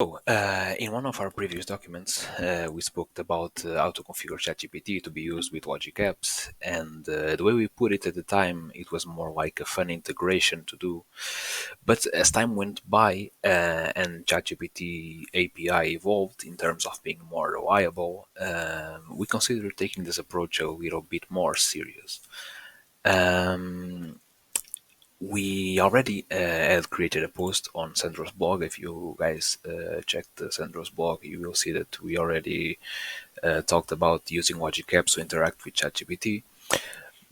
In one of our previous documents, we spoke about how to configure ChatGPT to be used with logic apps, and the way we put it at the time, it was more like a fun integration to do. But as time went by and ChatGPT API evolved in terms of being more reliable, we considered taking this approach a little bit more serious. Um, we already had created a post on Sandro's blog. If you guys check the Sandro's blog, you will see that we already talked about using logic apps to interact with ChatGPT.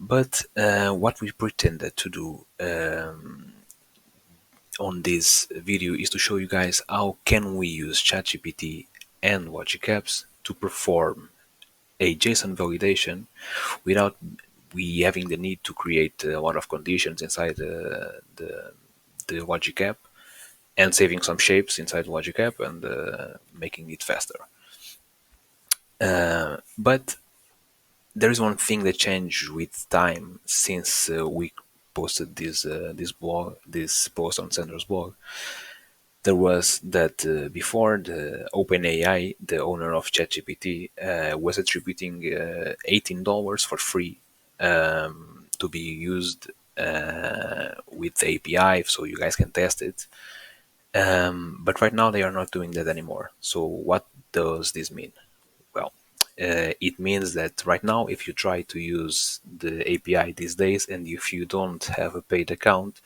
But what we pretended to do on this video is to show you guys how can we use ChatGPT and logic apps to perform a JSON validation without we having the need to create a lot of conditions inside the logic app and saving some shapes inside the logic app and making it faster. But there is one thing that changed with time since we posted this post on Sandra's blog. There was that before the OpenAI, the owner of ChatGPT, was attributing $18 for free to be used with the API, so you guys can test it. But right now they are not doing that anymore. So what does this mean? Well, it means that right now, if you try to use the API these days, and if you don't have a paid account,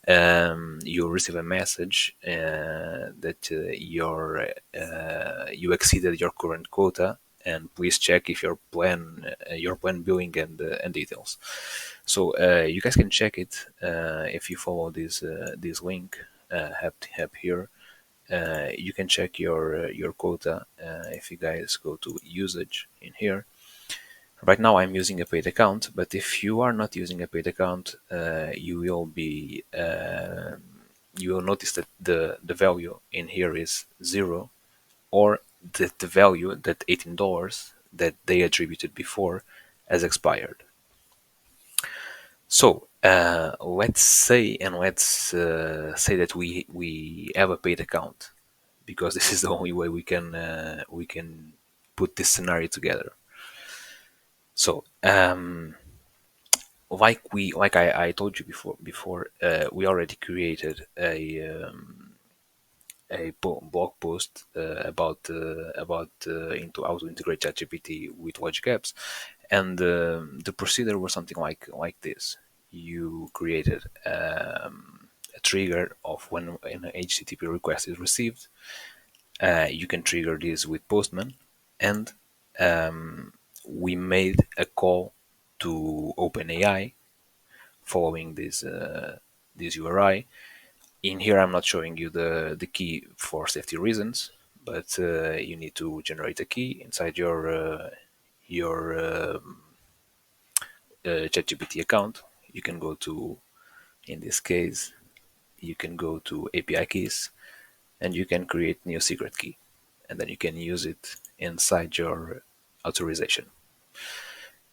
you'll receive a message that you exceeded your current quota, and please check if your plan billing and details. So you guys can check it if you follow this link up here. You can check your quota if you guys go to usage in here. Right now I'm using a paid account, but if you are not using a paid account, you will notice that the value in here is 0, or that the value, that $18 that they attributed before, has expired. So let's say that we have a paid account, because this is the only way we can put this scenario together. So like I told you before, we already created a blog post about into how to integrate ChatGPT with logic apps, and the procedure was something like this. You created a trigger of when an HTTP request is received. You can trigger this with Postman, and we made a call to OpenAI following this URI. In here, I'm not showing you the key for safety reasons, but you need to generate a key inside your ChatGPT account. You can go to, in this case, you can go to API keys, and you can create new secret key, and then you can use it inside your authorization.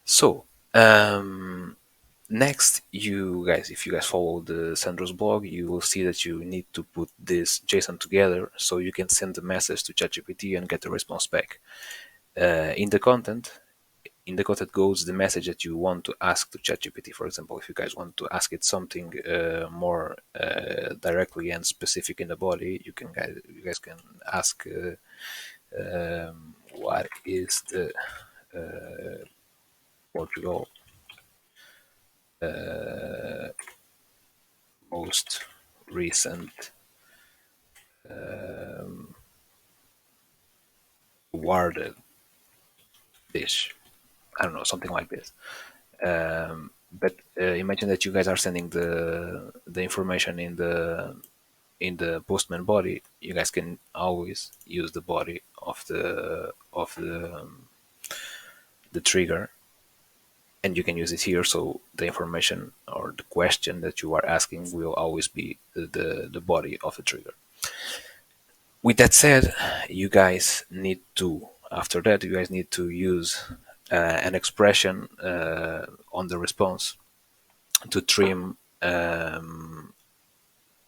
So next, if you guys follow the Sandro's blog, you will see that you need to put this JSON together so you can send the message to ChatGPT and get a response back. In the content goes the message that you want to ask to ChatGPT. For example, if you guys want to ask it something more directly and specific in the body, you guys can ask what is the Portugal most recent awarded dish. I don't know, something like this. But imagine that you guys are sending the information in the Postman body. You guys can always use the body of the trigger, and you can use it here. So the information or the question that you are asking will always be the body of the trigger. With that said, after that, you guys need to use an expression on the response to trim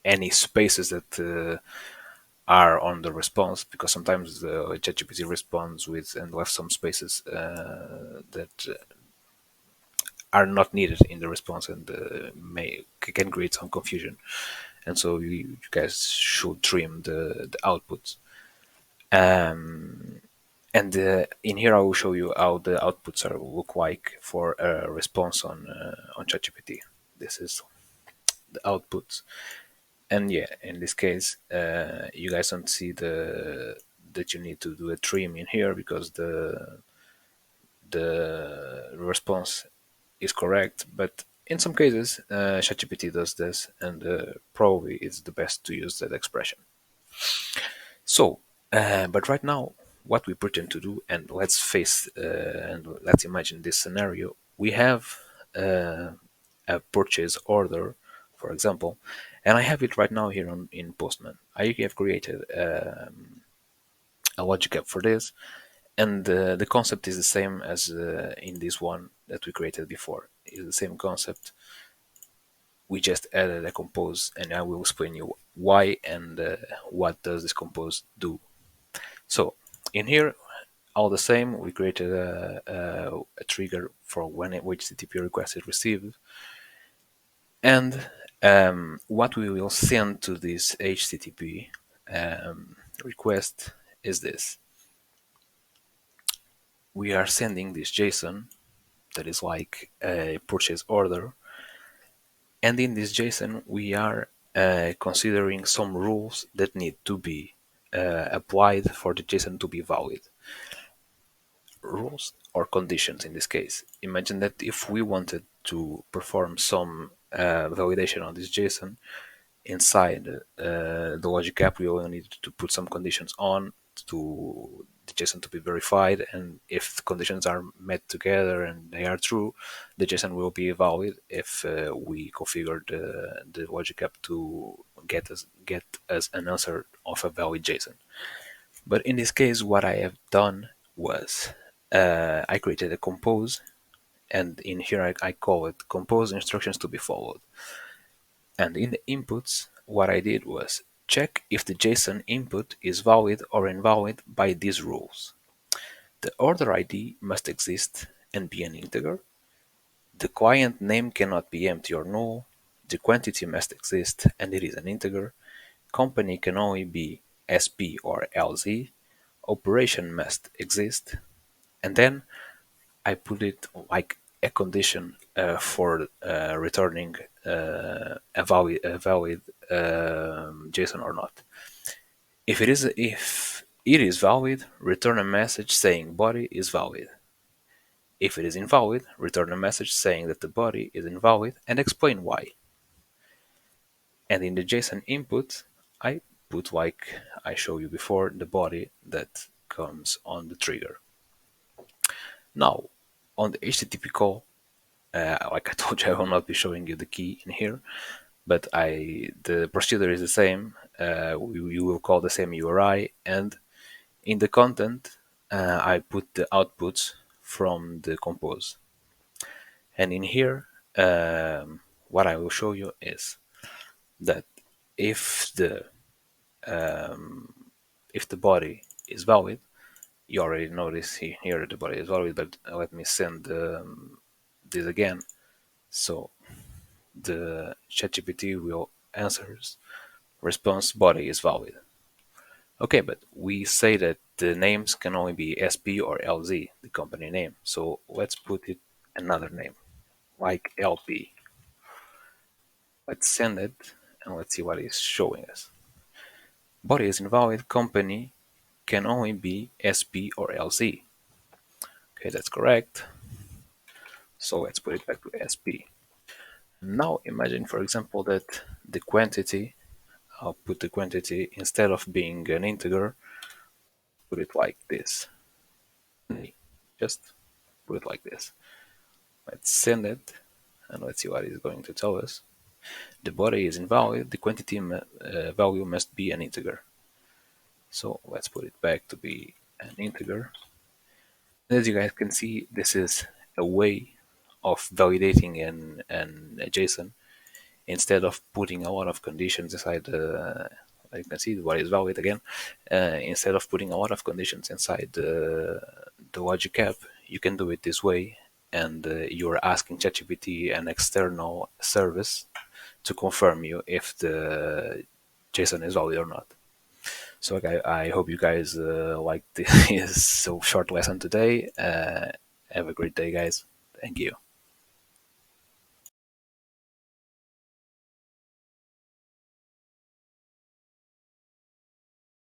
any spaces that are on the response, because sometimes the ChatGPT responds with and left some spaces that are not needed in the response, and may can create some confusion. And so you guys should trim the outputs. Um, and in here, I will show you how the outputs are look like for a response on ChatGPT. This is the outputs, and yeah, in this case, you guys don't see the that you need to do a trim in here, because the response is correct. But in some cases, ChatGPT does this, and probably it's the best to use that expression. So, but right now, what we pretend to do, and let's face and let's imagine this scenario: we have uh, a purchase order, for example, and I have it right now here in Postman. I have created a logic app for this, and the concept is the same as in this one that we created before. It's the same concept. We just added a compose, and I will explain you why and what does this compose do. So in here, all the same, we created a trigger for when HTTP request is received, and what we will send to this HTTP request is this. We are sending this JSON that is like a purchase order, and in this JSON we are considering some rules that need to be applied for the JSON to be valid. Rules or conditions in this case. Imagine that if we wanted to perform some validation on this JSON inside the logic app, we only need to put some conditions on to the JSON to be verified, and if the conditions are met together and they are true, the JSON will be valid if we configure the logic app to get us an answer of a valid JSON. But in this case, what I have done was I created a compose, and in here I call it compose instructions to be followed. And in the inputs, what I did was check if the JSON input is valid or invalid by these rules. The order ID must exist and be an integer. The client name cannot be empty or null. The quantity must exist and it is an integer. Company can only be SP or LZ. Operation must exist. And then I put it like a condition for returning a valid JSON or not. If it is valid, return a message saying body is valid. If it is invalid, return a message saying that the body is invalid and explain why. And in the JSON input, I put, like I showed you before, the body that comes on the trigger. Now, on the HTTP call, like I told you, I will not be showing you the key in here, but the procedure is the same. You will call the same URI, and in the content, I put the outputs from the compose. And in here, what I will show you is that if the body is valid, you already notice here the body is valid, but let me send this again. So the ChatGPT will answers response body is valid. Okay, but we say that the names can only be SP or LZ, the company name. So let's put it another name, like LP. Let's send it and let's see what it's showing us. Body is invalid, company can only be SP or LZ. Okay, that's correct. So let's put it back to SP. Now imagine, for example, that the quantity, I'll put the quantity instead of being an integer, put it like this. Just put it like this. Let's send it and let's see what it's going to tell us. The body is invalid, the quantity value must be an integer. So let's put it back to be an integer. As you guys can see, this is a way of validating a JSON instead of putting a lot of conditions inside You can see what is valid again. Instead of putting a lot of conditions inside the logic app, you can do it this way, and you're asking ChatGPT, an external service, to confirm you if the JSON is valid or not. So okay, I hope you guys liked this so short lesson today. Have a great day, guys. Thank you.